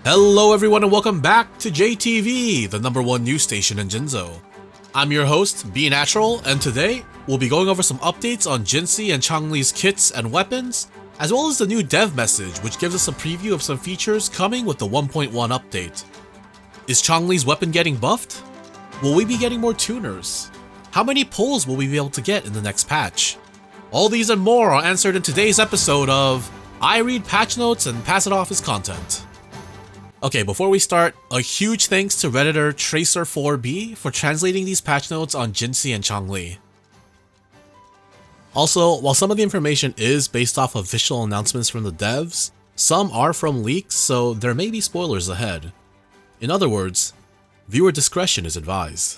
Hello everyone and welcome back to JTV, the #1 news station in Jinzhou. I'm your host, Be Natural, and today we'll be going over some updates on Jinhsi and Changli's kits and weapons, as well as the new dev message which gives us a preview of some features coming with the 1.1 update. Is Changli's weapon getting buffed? Will we be getting more tuners? How many pulls will we be able to get in the next patch? All these and more are answered in today's episode of I Read Patch Notes and Pass It Off as Content. Okay, before we start, a huge thanks to Redditor Tracer4B for translating these patch notes on Jinhsi and Changli. Also, while some of the information is based off of official announcements from the devs, some are from leaks, so there may be spoilers ahead. In other words, viewer discretion is advised.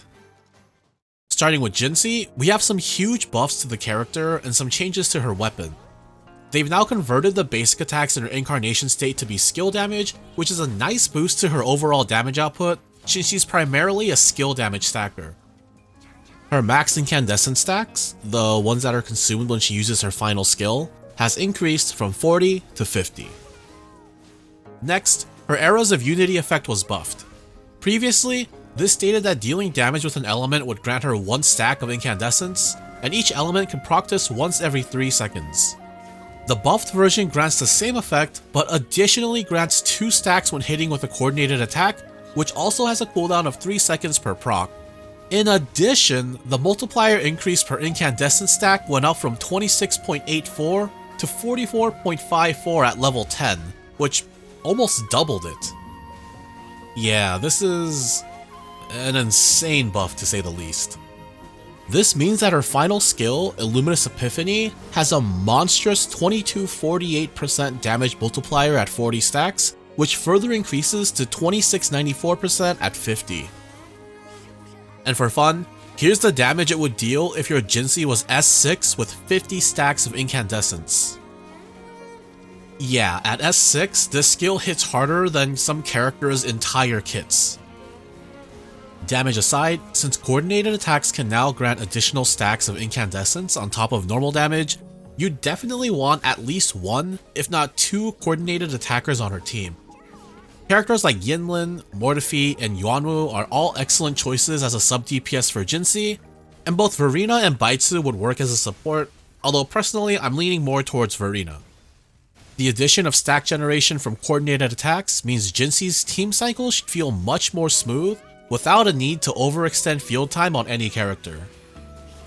Starting with Jinhsi, we have some huge buffs to the character and some changes to her weapon. They've now converted the basic attacks in her incarnation state to be skill damage, which is a nice boost to her overall damage output, since she's primarily a skill damage stacker. Her max incandescent stacks, the ones that are consumed when she uses her final skill, has increased from 40 to 50. Next, her Arrows of Unity effect was buffed. Previously, this stated that dealing damage with an element would grant her 1 stack of incandescence, and each element can proc this once every 3 seconds. The buffed version grants the same effect, but additionally grants 2 stacks when hitting with a coordinated attack, which also has a cooldown of 3 seconds per proc. In addition, the multiplier increase per incandescent stack went up from 26.84 to 44.54 at level 10, which almost doubled it. Yeah, this is an insane buff to say the least. This means that her final skill, Illuminous Epiphany, has a monstrous 2248% damage multiplier at 40 stacks, which further increases to 2694% at 50. And for fun, here's the damage it would deal if your Jinhsi was S6 with 50 stacks of incandescence. Yeah, at S6, this skill hits harder than some characters' entire kits. Damage aside, since coordinated attacks can now grant additional stacks of incandescence on top of normal damage, you definitely want at least 1, if not 2 coordinated attackers on her team. Characters like Yinlin, Mortefi, and Yuanwu are all excellent choices as a sub DPS for Jinhsi, and both Verena and Baitsu would work as a support, although personally I'm leaning more towards Verena. The addition of stack generation from coordinated attacks means Jinhsi's team cycle should feel much more smooth, without a need to overextend field time on any character.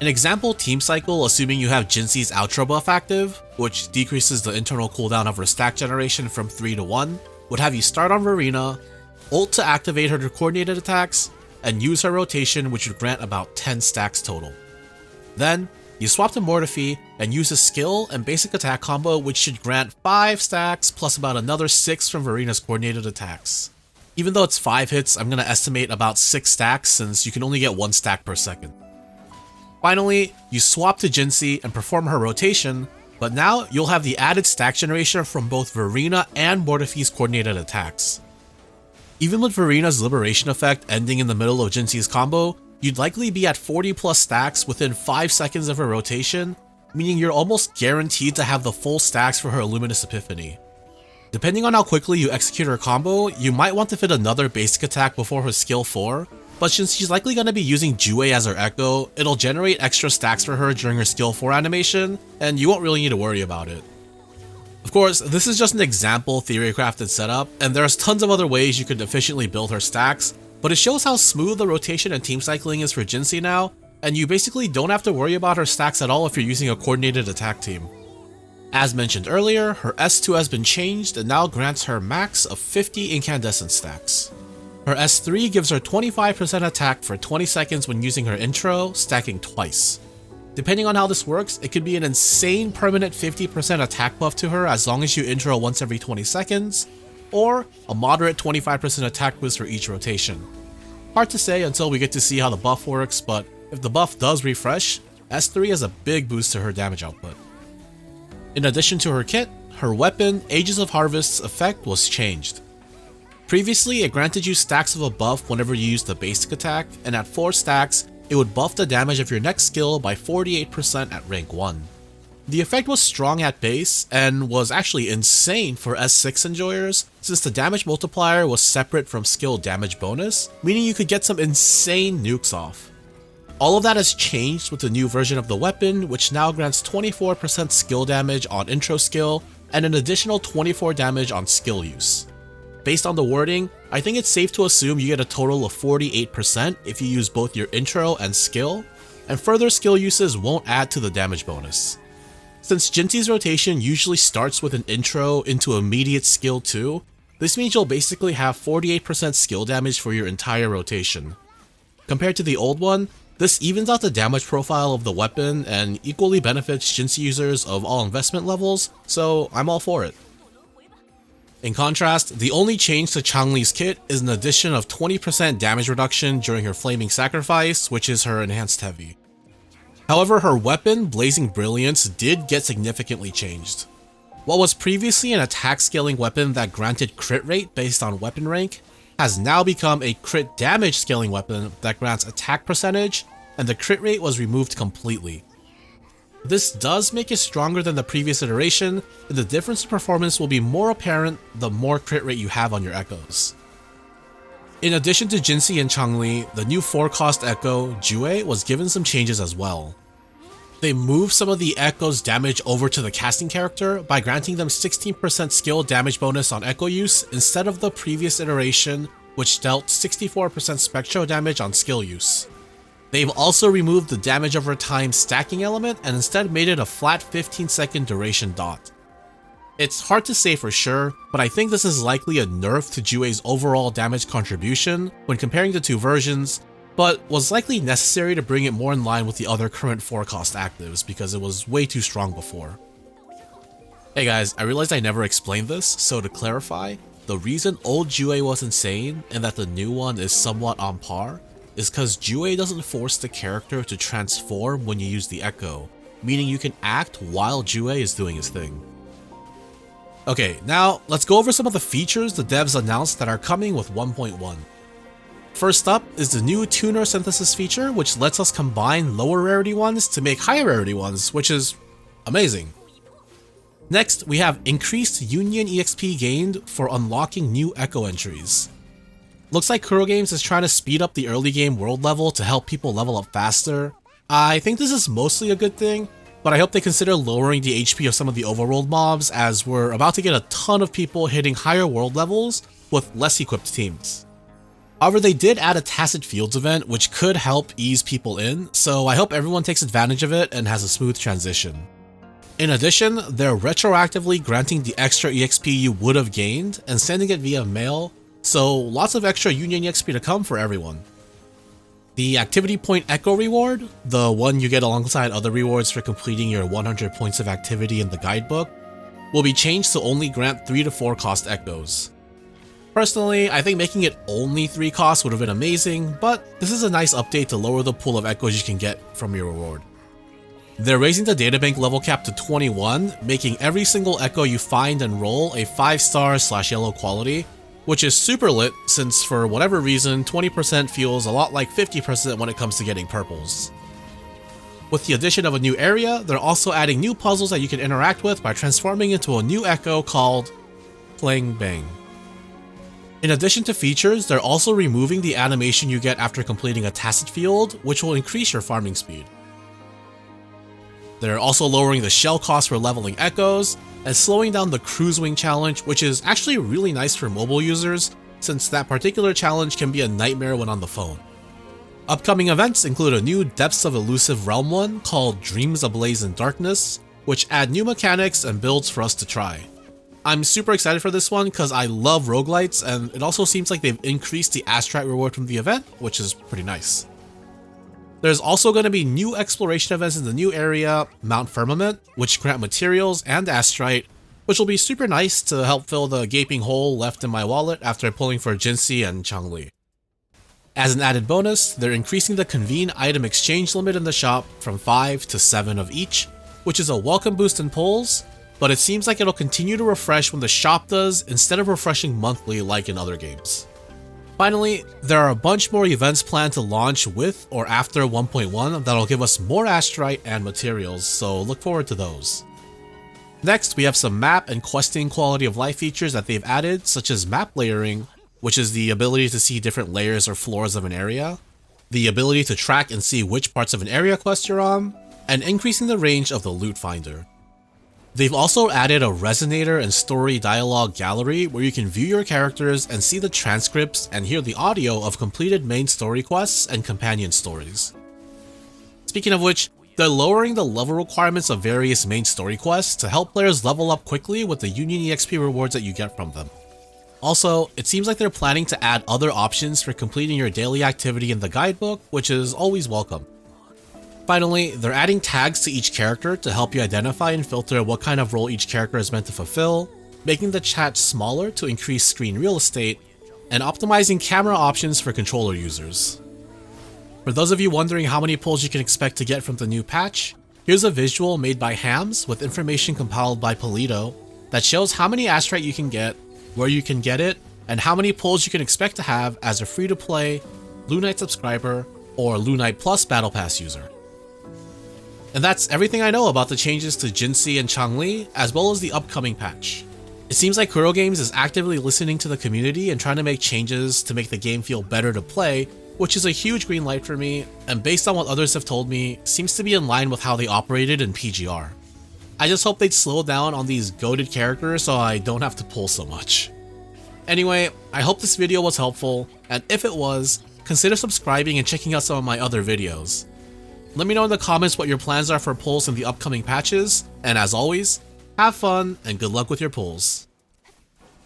An example team cycle assuming you have Jinhsi's outro buff active, which decreases the internal cooldown of her stack generation from 3 to 1, would have you start on Verena, ult to activate her coordinated attacks, and use her rotation, which would grant about 10 stacks total. Then, you swap to Mortefi and use a skill and basic attack combo which should grant 5 stacks plus about another 6 from Verena's coordinated attacks. Even though it's 5 hits, I'm going to estimate about 6 stacks since you can only get 1 stack per second. Finally, you swap to Jinhsi and perform her rotation, but now you'll have the added stack generation from both Verena and Mortefi's coordinated attacks. Even with Verena's liberation effect ending in the middle of Jinhsi's combo, you'd likely be at 40 plus stacks within 5 seconds of her rotation, meaning you're almost guaranteed to have the full stacks for her Illuminous Epiphany. Depending on how quickly you execute her combo, you might want to fit another basic attack before her skill 4, but since she's likely going to be using Jue as her echo, it'll generate extra stacks for her during her skill 4 animation, and you won't really need to worry about it. Of course, this is just an example theory-crafted setup, and there's tons of other ways you could efficiently build her stacks, but it shows how smooth the rotation and team cycling is for Jinhsi now, and you basically don't have to worry about her stacks at all if you're using a coordinated attack team. As mentioned earlier, her S2 has been changed and now grants her max of 50 incandescent stacks. Her S3 gives her 25% attack for 20 seconds when using her intro, stacking twice. Depending on how this works, it could be an insane permanent 50% attack buff to her as long as you intro once every 20 seconds, or a moderate 25% attack boost for each rotation. Hard to say until we get to see how the buff works, but if the buff does refresh, S3 has a big boost to her damage output. In addition to her kit, her weapon, Ages of Harvest's effect was changed. Previously, it granted you stacks of a buff whenever you used the basic attack, and at 4 stacks, it would buff the damage of your next skill by 48% at rank 1. The effect was strong at base and was actually insane for S6 enjoyers, since the damage multiplier was separate from skill damage bonus, meaning you could get some insane nukes off. All of that has changed with the new version of the weapon, which now grants 24% skill damage on intro skill and an additional 24 damage on skill use. Based on the wording, I think it's safe to assume you get a total of 48% if you use both your intro and skill, and further skill uses won't add to the damage bonus. Since Jinhsi's rotation usually starts with an intro into immediate skill 2, this means you'll basically have 48% skill damage for your entire rotation. Compared to the old one, this evens out the damage profile of the weapon and equally benefits Jinhsi users of all investment levels, so I'm all for it. In contrast, the only change to Changli's kit is an addition of 20% damage reduction during her Flaming Sacrifice, which is her enhanced heavy. However, her weapon, Blazing Brilliance, did get significantly changed. What was previously an attack scaling weapon that granted crit rate based on weapon rank, has now become a crit damage scaling weapon that grants attack percentage, and the crit rate was removed completely. This does make it stronger than the previous iteration, and the difference in performance will be more apparent the more crit rate you have on your echoes. In addition to Jinhsi and Changli, the new 4-cost echo, Jue, was given some changes as well. They moved some of the echo's damage over to the casting character by granting them 16% skill damage bonus on echo use instead of the previous iteration, which dealt 64% spectro damage on skill use. They've also removed the damage over time stacking element and instead made it a flat 15-second duration dot. It's hard to say for sure, but I think this is likely a nerf to Jue's overall damage contribution when comparing the two versions, but was likely necessary to bring it more in line with the other current 4-cost actives because it was way too strong before. Hey guys, I realized I never explained this, so to clarify, the reason old Jue was insane and that the new one is somewhat on par is because Jue doesn't force the character to transform when you use the echo, meaning you can act while Jue is doing his thing. Okay, now let's go over some of the features the devs announced that are coming with 1.1. First up is the new tuner synthesis feature, which lets us combine lower rarity ones to make higher rarity ones, which is amazing. Next, we have increased Union EXP gained for unlocking new echo entries. Looks like Kuro Games is trying to speed up the early game world level to help people level up faster. I think this is mostly a good thing, but I hope they consider lowering the HP of some of the overworld mobs as we're about to get a ton of people hitting higher world levels with less equipped teams. However, they did add a Tacit Fields event which could help ease people in, so I hope everyone takes advantage of it and has a smooth transition. In addition, they're retroactively granting the extra EXP you would have gained and sending it via mail, so lots of extra Union EXP to come for everyone. The Activity Point Echo reward, the one you get alongside other rewards for completing your 100 points of activity in the guidebook, will be changed to only grant 3 to 4 cost echoes. Personally, I think making it only 3 costs would have been amazing, but this is a nice update to lower the pool of echoes you can get from your reward. They're raising the databank level cap to 21, making every single echo you find and roll a 5-star/yellow quality, which is super lit since for whatever reason 20% feels a lot like 50% when it comes to getting purples. With the addition of a new area, they're also adding new puzzles that you can interact with by transforming into a new echo called Fling Bang. In addition to features, they're also removing the animation you get after completing a Tacit Field, which will increase your farming speed. They're also lowering the shell cost for leveling echoes, and slowing down the Cruise Wing challenge, which is actually really nice for mobile users, since that particular challenge can be a nightmare when on the phone. Upcoming events include a new Depths of Elusive Realm one called Dreams Ablaze in Darkness, which add new mechanics and builds for us to try. I'm super excited for this one because I love roguelites, and it also seems like they've increased the Astrite reward from the event, which is pretty nice. There's also going to be new exploration events in the new area, Mount Firmament, which grant materials and Astrite, which will be super nice to help fill the gaping hole left in my wallet after pulling for Jinhsi and Changli. As an added bonus, they're increasing the Convene item exchange limit in the shop from 5 to 7 of each, which is a welcome boost in pulls, but it seems like it'll continue to refresh when the shop does instead of refreshing monthly like in other games. Finally, there are a bunch more events planned to launch with or after 1.1 that'll give us more astrite and materials, so look forward to those. Next, we have some map and questing quality of life features that they've added, such as map layering, which is the ability to see different layers or floors of an area, the ability to track and see which parts of an area quest you're on, and increasing the range of the loot finder. They've also added a resonator and story dialogue gallery where you can view your characters and see the transcripts and hear the audio of completed main story quests and companion stories. Speaking of which, they're lowering the level requirements of various main story quests to help players level up quickly with the Union EXP rewards that you get from them. Also, it seems like they're planning to add other options for completing your daily activity in the guidebook, which is always welcome. Finally, they're adding tags to each character to help you identify and filter what kind of role each character is meant to fulfill, making the chat smaller to increase screen real estate, and optimizing camera options for controller users. For those of you wondering how many pulls you can expect to get from the new patch, here's a visual made by Hams with information compiled by Polito that shows how many astrite you can get, where you can get it, and how many pulls you can expect to have as a free-to-play, Lunite subscriber, or Lunite Plus Battle Pass user. And that's everything I know about the changes to Jinhsi and Changli, as well as the upcoming patch. It seems like Kuro Games is actively listening to the community and trying to make changes to make the game feel better to play, which is a huge green light for me, and based on what others have told me, seems to be in line with how they operated in PGR. I just hope they'd slow down on these goated characters so I don't have to pull so much. Anyway, I hope this video was helpful, and if it was, consider subscribing and checking out some of my other videos. Let me know in the comments what your plans are for pulls in the upcoming patches, and as always, have fun and good luck with your pulls.